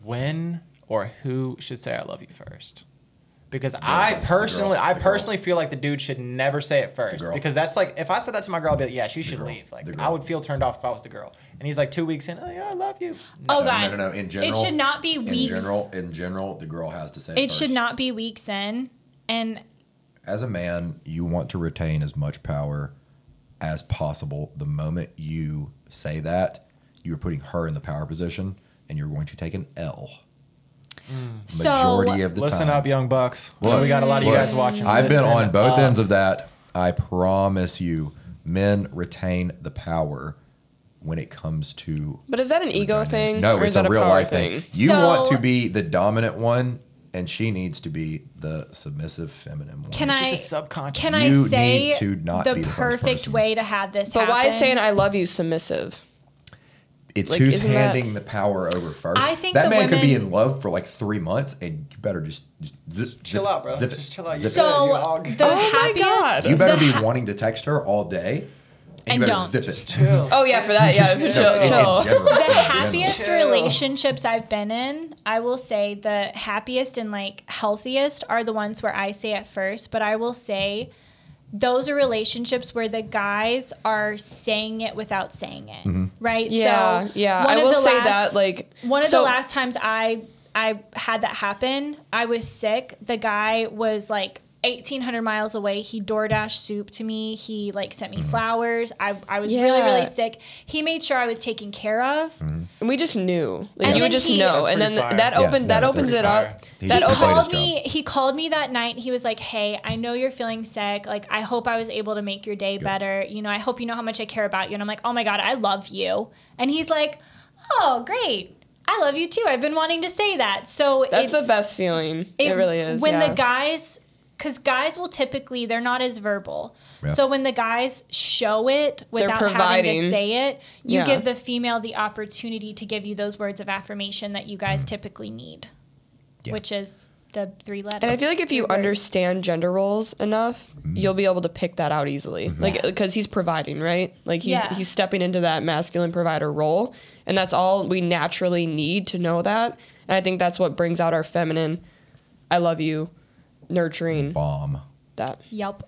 when or who should say I love you first? Because I personally feel like the dude should never say it first. Because that's like, if I said that to my girl, I'd be like, yeah, she should leave. Like, I would feel turned off if I was the girl. And he's like 2 weeks in, oh yeah, I love you. No. In general, it should not be weeks. In general, the girl has to say it first. It should not be weeks in. And as a man, you want to retain as much power as possible. The moment you say that, you're putting her in the power position, and you're going to take an L. Majority of the time. Listen up, young bucks. Well, we got a lot of you guys watching. I've been on both ends of that. I promise you, men retain the power when it comes to. But is that an ego thing? No, it's a real life thing. You want to be the dominant one, and she needs to be the submissive feminine one. Can it's just a subconscious. Can I say need to not the be the perfect way to have this happen? But why is saying I love you submissive? It's like, who's handing the power over first. I think that man could be in love for like 3 months, and you better just chill out, bro. Just chill out. So the happiest. You better be wanting to text her all day, and you better don't. zip it. Chill. Oh yeah, for that, yeah, for chill. The happiest relationships I've been in, I will say the happiest and like healthiest are the ones where I say it first. But I will say, those are relationships where the guys are saying it without saying it, right? Yeah, so yeah. I will say that, like, one of the last times I had that happen, I was sick. The guy was like 1,800 miles away. He DoorDash soup to me. He like sent me flowers. I was really sick. He made sure I was taken care of. And we just knew. Like, you would just know. And then that opens it up. He called me that night. He was like, hey, I know you're feeling sick. Like, I hope I was able to make your day better. You know, I hope you know how much I care about you. And I'm like, oh my God, I love you. And he's like, oh, great. I love you too. I've been wanting to say that. So that's the best feeling. It really is. When the guys, because guys will typically, they're not as verbal. Yeah. So when the guys show it without having to say it, you give the female the opportunity to give you those words of affirmation that you guys typically need, which is the 3 letters. And I feel like if you understand gender roles enough, you'll be able to pick that out easily. Like, because he's providing, right? Like, he's stepping into that masculine provider role. And that's all we naturally need to know that. And I think that's what brings out our feminine, I love you, nurturing. Bomb. That. Yep.